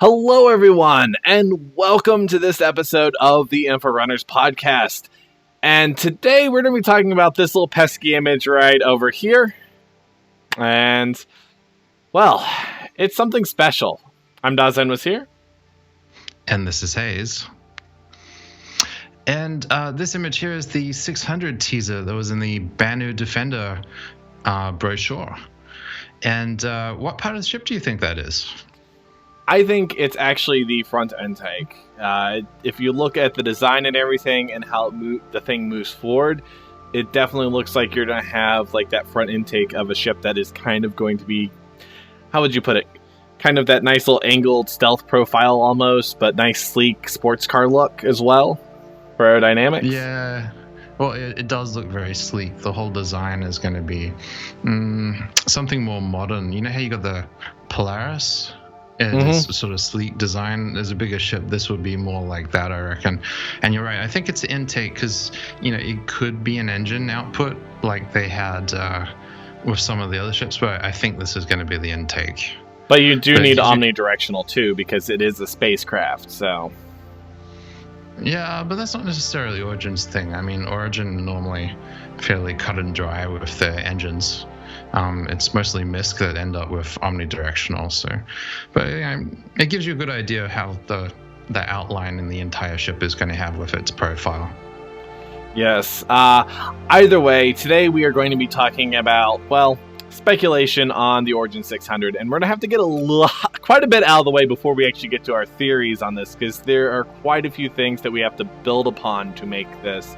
Hello, everyone, and welcome to this episode of the Inforunners podcast. And today we're going to be talking about this little pesky image right over here. And, well, it's something special. I'm Dazen was here. And this is Hayes. And this image here is the 600 teaser that was in the Banu Defender brochure. And what part of the ship do you think that is? I think it's actually the front intake. If you look at the design and everything and how the thing moves forward, it definitely looks like you're going to have like that front intake of a ship that is kind of going to be, how would you put it? Kind of that nice little angled stealth profile almost, but nice sleek sports car look as well for aerodynamics. Yeah. Well, it does look very sleek. The whole design is going to be something more modern. You know how you got the Polaris? This sort of sleek design. As a bigger ship, this would be more like that, I reckon. And you're right. I think it's intake because, it could be an engine output like they had with some of the other ships, but I think this is going to be the intake. But you do need omnidirectional too because it is a spacecraft, so... Yeah, but that's not necessarily Origin's thing. I mean, Origin normally fairly cut and dry with their engines. It's mostly MISC that end up with omnidirectional. But it gives you a good idea of how the outline in the entire ship is going to have with its profile. Yes. Either way, today we are going to be talking about, speculation on the Origin 600, and we're going to have to get quite a bit out of the way before we actually get to our theories on this, because there are quite a few things that we have to build upon to make this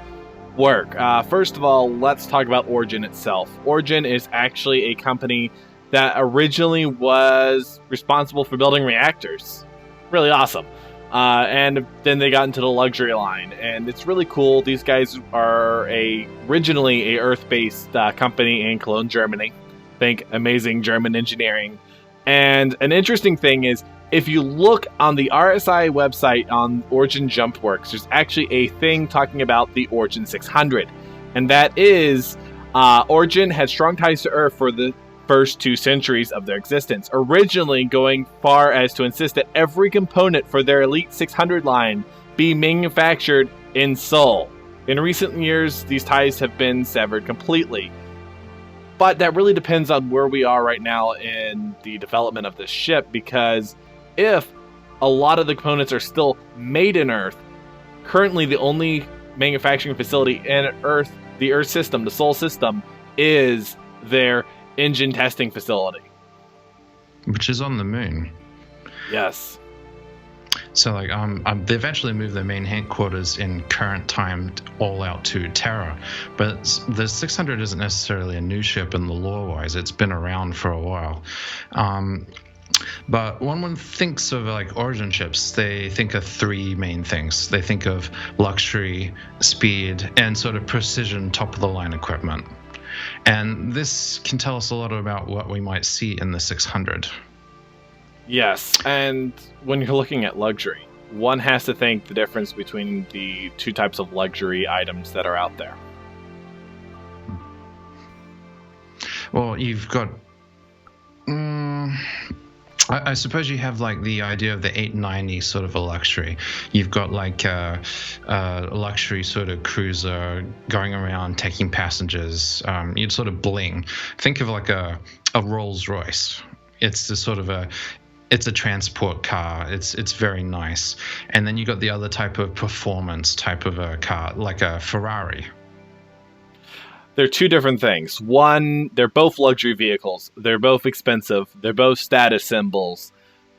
work. First of all, let's talk about Origin itself. Origin is actually a company that originally was responsible for building reactors. Really awesome. And then they got into the luxury line, and it's really cool. These guys are originally a Earth-based company in Cologne, Germany. Think amazing German engineering. And an interesting thing is, if you look on the RSI website on Origin Jump Works, there's actually a thing talking about the Origin 600. And that is, Origin had strong ties to Earth for the first 2 centuries of their existence, originally going far as to insist that every component for their Elite 600 line be manufactured in Seoul. In recent years, these ties have been severed completely. But that really depends on where we are right now in the development of this ship, because if a lot of the components are still made in Earth, currently the only manufacturing facility in Earth, the Earth system, the Sol system, is their engine testing facility. Which is on the moon. Yes. So, they've actually moved their main headquarters in current time all out to Terra. But the 600 isn't necessarily a new ship in the lore-wise. It's been around for a while. But when one thinks of Origin ships, they think of 3 main things. They think of luxury, speed, and sort of precision top-of-the-line equipment. And this can tell us a lot about what we might see in the 600. Yes, and when you're looking at luxury, one has to think the difference between the 2 types of luxury items that are out there. Well, you've got... I suppose you have the idea of the 890 sort of a luxury. You've got a luxury sort of cruiser going around taking passengers. You'd sort of bling. Think of a Rolls Royce. It's the sort of it's a transport car. It's very nice. And then you got the other type of performance type of a car, like a Ferrari. They're 2 different things. One, they're both luxury vehicles. They're both expensive. They're both status symbols.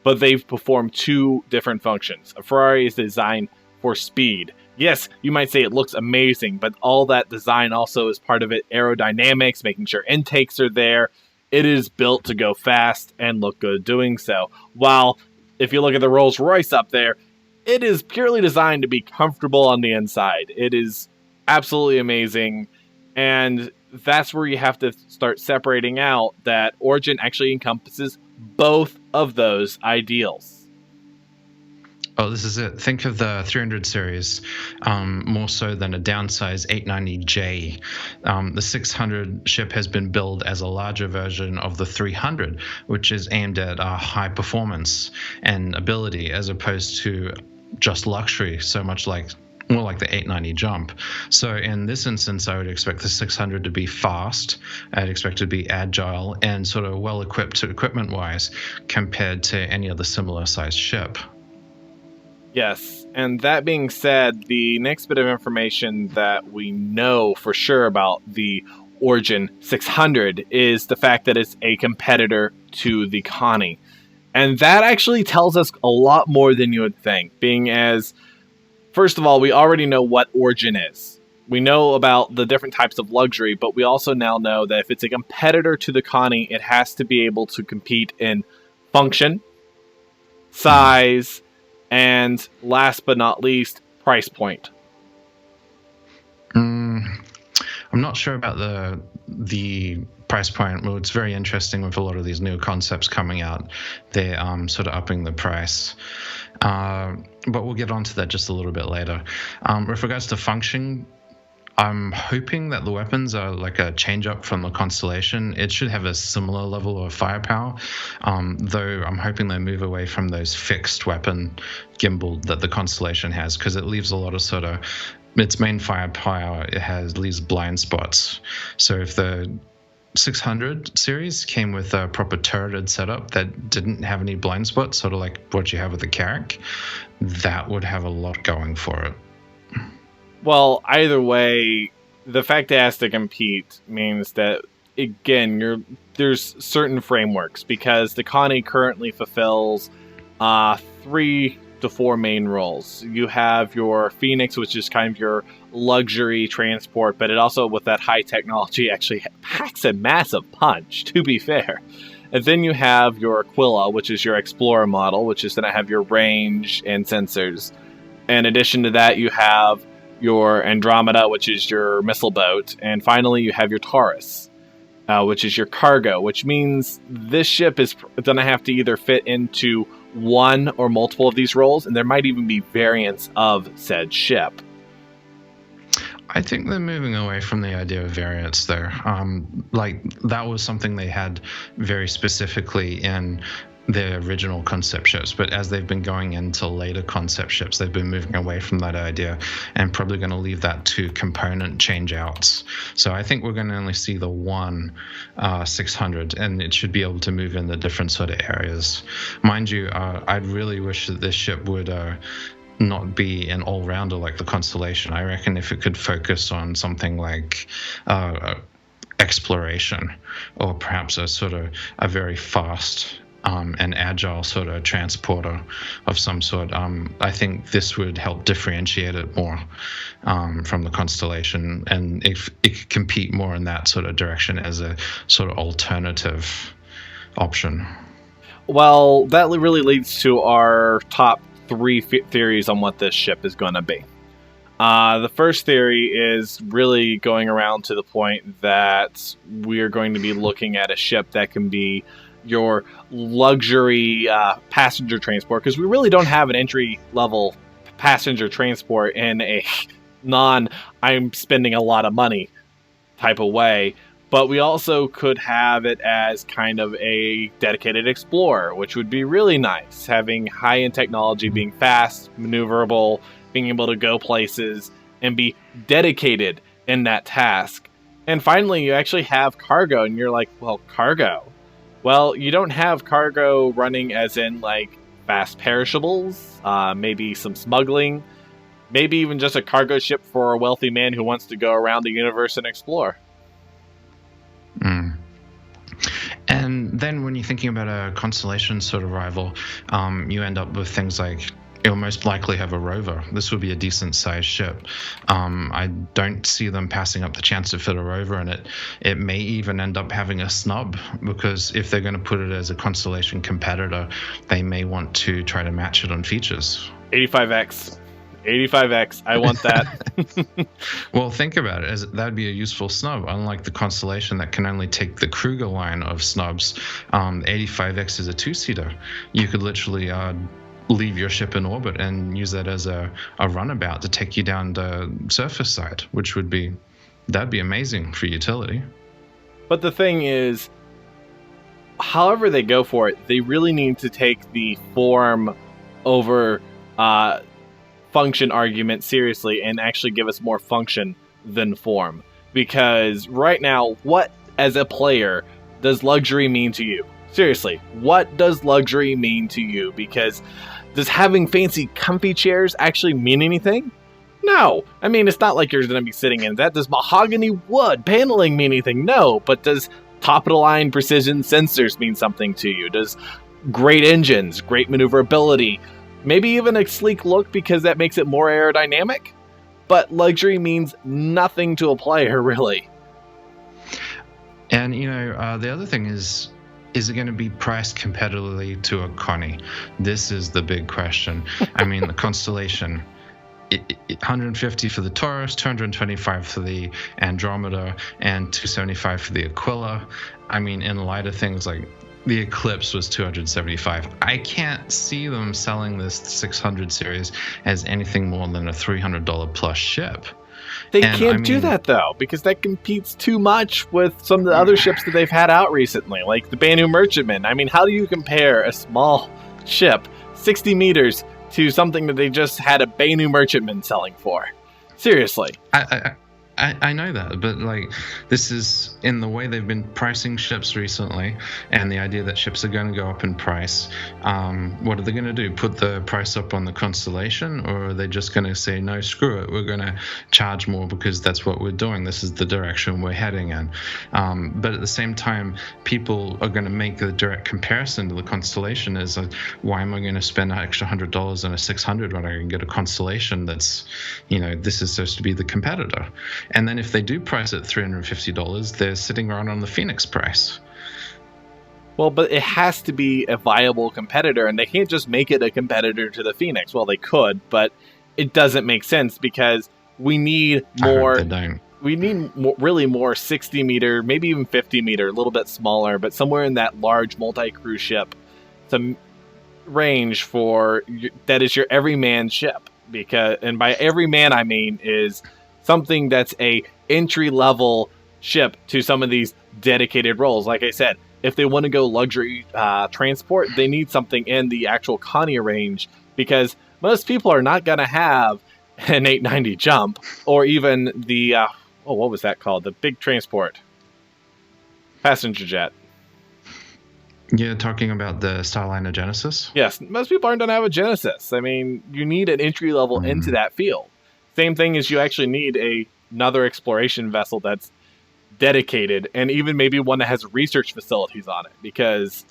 But they perform 2 different functions. A Ferrari is designed for speed. Yes, you might say it looks amazing, but all that design also is part of it. Aerodynamics, making sure intakes are there. It is built to go fast and look good doing so. While, if you look at the Rolls Royce up there, it is purely designed to be comfortable on the inside. It is absolutely amazing. And that's where you have to start separating out that Origin actually encompasses both of those ideals. Oh, this is it. Think of the 300 series more so than a downsized 890J. The 600 ship has been billed as a larger version of the 300, which is aimed at high performance and ability as opposed to just luxury, more like the 890 jump. So in this instance, I would expect the 600 to be fast. I'd expect it to be agile and sort of well equipped equipment-wise compared to any other similar sized ship. Yes, and that being said, the next bit of information that we know for sure about the Origin 600 is the fact that it's a competitor to the Connie. And that actually tells us a lot more than you would think, being as, first of all, we already know what Origin is. We know about the different types of luxury, but we also now know that if it's a competitor to the Connie, it has to be able to compete in function, size, and last but not least, price point. I'm not sure about the price point. Well, it's very interesting with a lot of these new concepts coming out. They're sort of upping the price. But we'll get onto that just a little bit later. With regards to function, I'm hoping that the weapons are like a change up from the Constellation. It should have a similar level of firepower, though I'm hoping they move away from those fixed weapon gimbal that the Constellation has, because it leaves a lot of sort of its main firepower. It has leaves blind spots. So if the 600 series came with a proper turreted setup that didn't have any blind spots, sort of like what you have with the Carrack, that would have a lot going for it. Well, either way, the fact that it has to compete means that, again, there's certain frameworks, because the Connie currently fulfills 3 to 4 main roles. You have your Phoenix, which is kind of your luxury transport, but it also, with that high technology, actually packs a massive punch, to be fair. And then you have your Aquila, which is your Explorer model, which is going to have your range and sensors. In addition to that, you have your Andromeda, which is your missile boat, and finally you have your Taurus, which is your cargo, which means this ship is going to have to either fit into one or multiple of these roles, and there might even be variants of said ship. I think they're moving away from the idea of variants there. Like, that was something they had very specifically in their original concept ships, but as they've been going into later concept ships, they've been moving away from that idea and probably going to leave that to component change outs. So I think we're going to only see the one 600, and it should be able to move in the different sort of areas. Mind you, I'd really wish that this ship would not be an all-rounder like the Constellation. I reckon if it could focus on something like exploration, or perhaps a very fast and agile sort of transporter of some sort, I think this would help differentiate it more from the Constellation, and if it could compete more in that sort of direction as a sort of alternative option. Well, that really leads to our top 3 theories on what this ship is going to be. The first theory is really going around to the point that we are going to be looking at a ship that can be your luxury passenger transport, because we really don't have an entry-level passenger transport in a I'm spending a lot of money type of way. But we also could have it as kind of a dedicated explorer, which would be really nice, having high-end technology, being fast, maneuverable, being able to go places, and be dedicated in that task. And finally, you actually have cargo, and you're like, well, cargo? Well, you don't have cargo running as in, like, fast perishables, maybe some smuggling, maybe even just a cargo ship for a wealthy man who wants to go around the universe and explore. And then when you're thinking about a Constellation sort of rival, you end up with things like, you'll most likely have a rover. This would be a decent sized ship. I don't see them passing up the chance to fit a rover in it. It may even end up having a snub, because if they're going to put it as a Constellation competitor, they may want to try to match it on features. 85X. 85X. I want that. Well, think about it. That'd be a useful snub. Unlike the Constellation that can only take the Kruger line of snubs, 85X is a 2-seater. You could literally leave your ship in orbit and use that as a runabout to take you down the surface side, which that'd be amazing for utility. But the thing is, however they go for it, they really need to take the form over function argument seriously and actually give us more function than form. Because right now, what as a player does luxury mean to you? Seriously, what does luxury mean to you? Because does having fancy comfy chairs actually mean anything? No. I mean, it's not like you're going to be sitting in that. Does mahogany wood paneling mean anything? No. But does top-of-the-line precision sensors mean something to you? Does great engines, great maneuverability, maybe even a sleek look because that makes it more aerodynamic? But luxury means nothing to a player, really. And, the other thing is it going to be priced competitively to a Connie? This is the big question. I mean, the Constellation, 150 for the Taurus, 225 for the Andromeda, and 275 for the Aquila. I mean, in light of things like the Eclipse was 275. I can't see them selling this 600 series as anything more than a $300 plus ship. They can't do that, though, because that competes too much with some of the other ships that they've had out recently, like the Banu Merchantman. I mean, how do you compare a small ship, 60 meters, to something that they just had a Banu Merchantman selling for? Seriously. I know that, but this is in the way they've been pricing ships recently, and the idea that ships are going to go up in price. What are they going to do? Put the price up on the Constellation, or are they just going to say, no, screw it, we're going to charge more because that's what we're doing. This is the direction we're heading in. But at the same time, people are going to make the direct comparison to the Constellation as why am I going to spend an extra $100 on a 600 when I can get a Constellation that's, this is supposed to be the competitor. And then if they do price at $350, they're sitting right on the Phoenix price. Well, but it has to be a viable competitor, and they can't just make it a competitor to the Phoenix. Well, they could, but it doesn't make sense because we need more. They don't. We need really more 60 meter, maybe even 50 meter, a little bit smaller, but somewhere in that large multi-crew ship, some range for that is your everyman ship. And by everyman I mean is something that's a entry-level ship to some of these dedicated roles. Like I said, if they want to go luxury transport, they need something in the actual Connie range because most people are not going to have an 890 jump or even the, what was that called? The big transport. Passenger jet. You're talking about the Starliner Genesis? Yes, most people aren't going to have a Genesis. I mean, you need an entry-level into that field. Same thing as you actually need another exploration vessel that's dedicated, and even maybe one that has research facilities on it. Because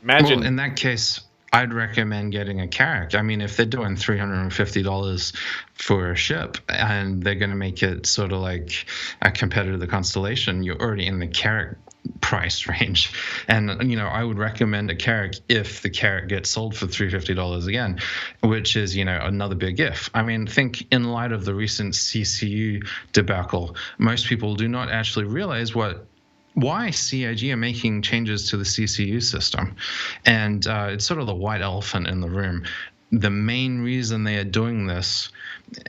imagine, well, in that case, I'd recommend getting a Carrack. I mean, if they're doing $350 for a ship, and they're going to make it sort of like a competitor to the Constellation, you're already in the Carrack price range. And I would recommend a Carrack if the Carrack gets sold for $350 again, which is another big if. I mean, think in light of the recent CCU debacle, most people do not actually realize why CIG are making changes to the CCU system. And it's sort of the white elephant in the room. The main reason they are doing this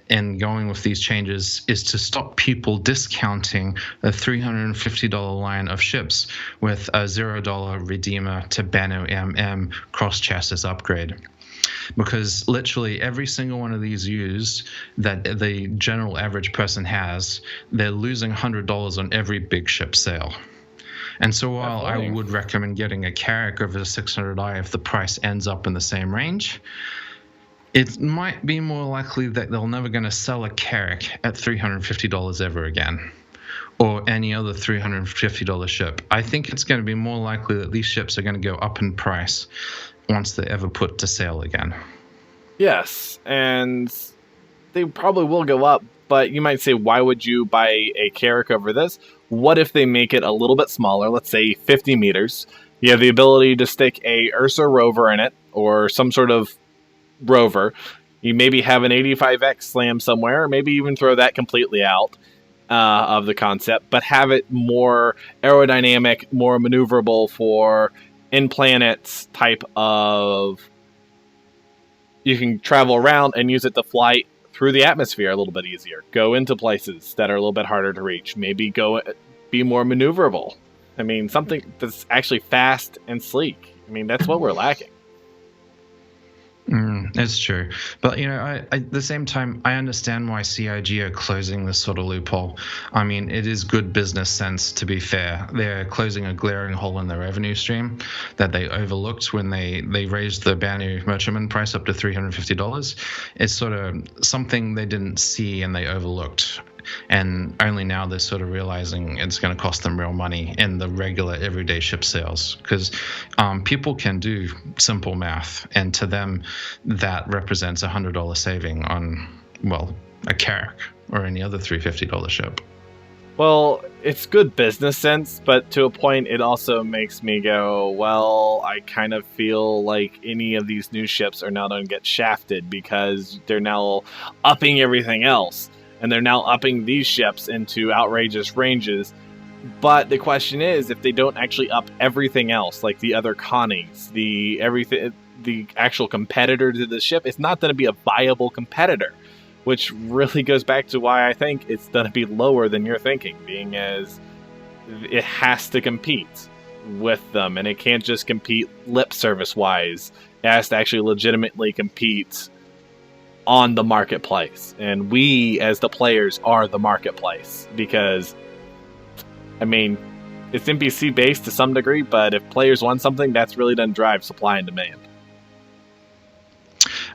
and going with these changes is to stop people discounting a $350 line of ships with a $0 Redeemer to Banu MM cross-chassis upgrade. Because literally every single one of these used that the general average person has, they're losing $100 on every big ship sale. And so while I would recommend getting a Carrack over the 600i if the price ends up in the same range, it might be more likely that they're never going to sell a Carrack at $350 ever again, or any other $350 ship. I think it's going to be more likely that these ships are going to go up in price once they're ever put to sale again. Yes, and they probably will go up, but you might say, why would you buy a Carrack over this? What if they make it a little bit smaller, let's say 50 meters? You have the ability to stick a Ursa rover in it, or some sort of rover. You maybe have an 85X slam somewhere, or maybe even throw that completely out of the concept, but have it more aerodynamic, more maneuverable for in-planets type of you can travel around and use it to fly through the atmosphere a little bit easier. Go into places that are a little bit harder to reach. Maybe be more maneuverable. I mean, something that's actually fast and sleek. I mean, that's what we're lacking. It's true. But, at the same time, I understand why CIG are closing this sort of loophole. I mean, it is good business sense, to be fair. They're closing a glaring hole in their revenue stream that they overlooked when they raised the Banu Merchantman price up to $350. It's sort of something they didn't see and they overlooked. And only now they're sort of realizing it's going to cost them real money in the regular everyday ship sales, because people can do simple math, and to them that represents a $100 saving on, well, a Carrack or any other $350 ship. Well, it's good business sense, but to a point it also makes me go, well, I kind of feel like any of these new ships are now going to get shafted because they're now upping everything else. And they're now upping these ships into outrageous ranges. But the question is, if they don't actually up everything else, like the other Connies, the actual competitor to the ship, it's not going to be a viable competitor. Which really goes back to why I think it's going to be lower than you're thinking, being as it has to compete with them. And it can't just compete lip service-wise. It has to actually legitimately compete on the marketplace, and we as the players are the marketplace, because I mean, it's NPC based to some degree, but if players want something, that's really doesn't drive supply and demand.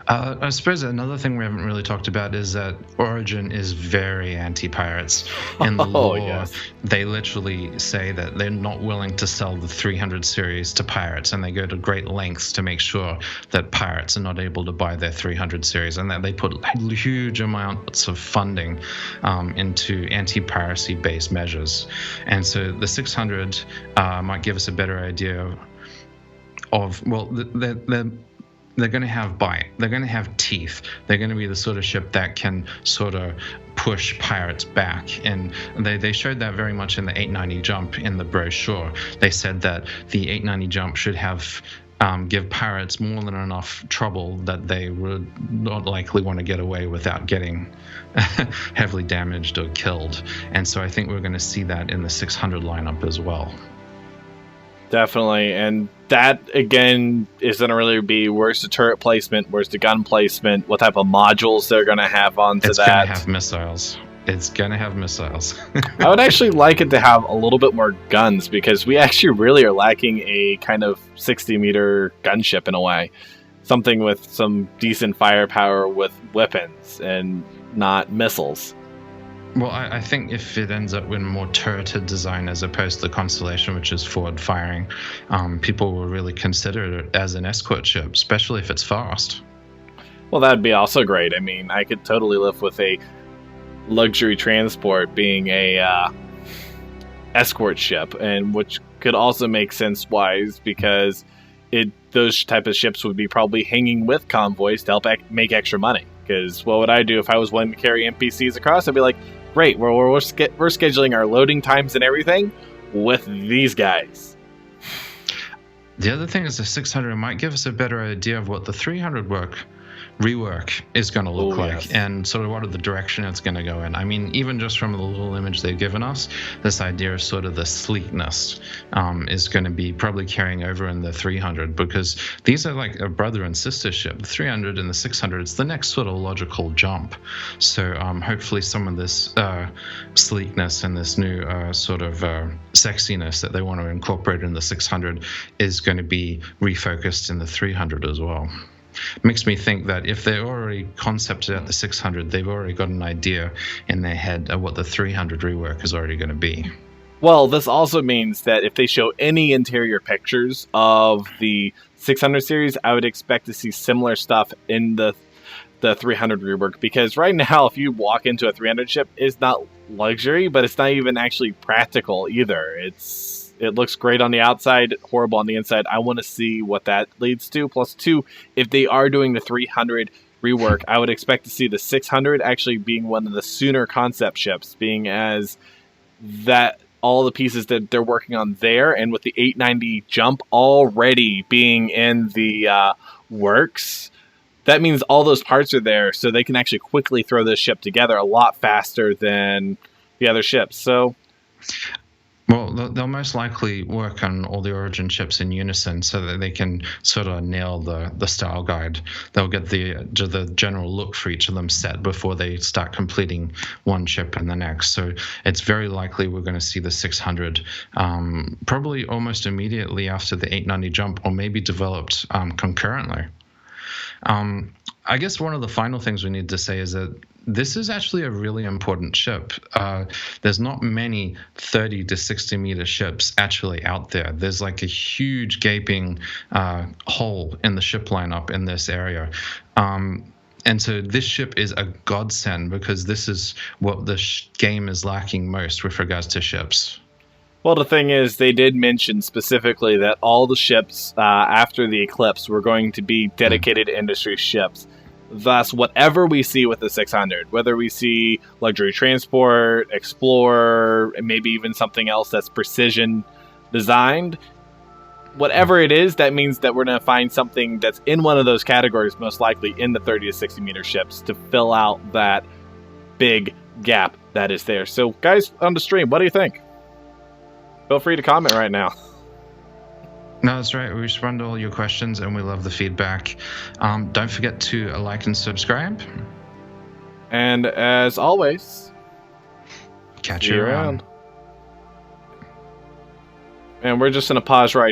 I suppose another thing we haven't really talked about is that Origin is very anti-pirates. In the lore, yes. They literally say that they're not willing to sell the 300 series to pirates, and they go to great lengths to make sure that pirates are not able to buy their 300 series, and that they put huge amounts of funding into anti-piracy based measures. And so the 600 might give us a better idea of, well, they're going to have bite. They're going to have teeth. They're going to be the sort of ship that can sort of push pirates back. And they showed that very much in the 890 jump in the brochure. They said that the 890 jump should have give pirates more than enough trouble that they would not likely want to get away without getting heavily damaged or killed. And so I think we're going to see that in the 600 lineup as well. Definitely, and that, again, is going to really be where's the turret placement, where's the gun placement, what type of modules they're going to have onto that. It's going to have missiles. It's going to have missiles. I would actually like it to have a little bit more guns, because we actually really are lacking a kind of 60-meter gunship in a way. Something with some decent firepower with weapons and not missiles. Well, I think if it ends up with more turreted design as opposed to the Constellation, which is forward firing, people will really consider it as an escort ship, especially if it's fast. Well, that'd be also great. I mean, I could totally live with a luxury transport being a escort ship, and which could also make sense-wise, because those type of ships would be probably hanging with convoys to help make extra money. Because what would I do if I was willing to carry NPCs across? I'd be like, great, we're scheduling our loading times and everything with these guys. The other thing is the 600 might give us a better idea of what the 300 rework is going to look like, yes. And sort of what are the direction it's going to go in. I mean, even just from the little image they've given us, this idea of sort of the sleekness is going to be probably carrying over in the 300, because these are like a brother and sister ship. The 300 and the 600, it's the next sort of logical jump. So hopefully some of this sleekness and this new sort of sexiness that they want to incorporate in the 600 is going to be refocused in the 300 as well. Makes me think that if they're already concepted at the 600, they've already got an idea in their head of what the 300 rework is already going to be. Well, this also means that if they show any interior pictures of the 600 series, I would expect to see similar stuff in the 300 rework, because right now, if you walk into a 300 ship, it's not luxury, but it's not even actually practical either. It looks great on the outside, horrible on the inside. I want to see what that leads to. Plus, two, if they are doing the 300 rework, I would expect to see the 600 actually being one of the sooner concept ships, being as that all the pieces that they're working on there, and with the 890 jump already being in the works, that means all those parts are there, so they can actually quickly throw this ship together a lot faster than the other ships. So, well, they'll most likely work on all the Origin ships in unison so that they can sort of nail the style guide. They'll get the general look for each of them set before they start completing one ship and the next. So it's very likely we're going to see the 600 probably almost immediately after the 890 jump, or maybe developed concurrently. I guess one of the final things we need to say is that this is actually a really important ship. There's not many 30 to 60 meter ships actually out there. There's like a huge gaping hole in the ship lineup in this area. And so this ship is a godsend, because this is what the game is lacking most with regards to ships. well, the thing is, they did mention specifically that all the ships after the eclipse were going to be dedicated industry ships. Thus, whatever we see with the 600, whether we see luxury transport, explorer, and maybe even something else that's precision designed, whatever it is, that means that we're going to find something that's in one of those categories, most likely in the 30 to 60 meter ships, to fill out that big gap that is there. So, guys on the stream, what do you think? Feel free to comment right now. No, that's right. We respond to all your questions, and we love the feedback. Don't forget to like and subscribe. And as always, Catch see you around. And we're just going to pause right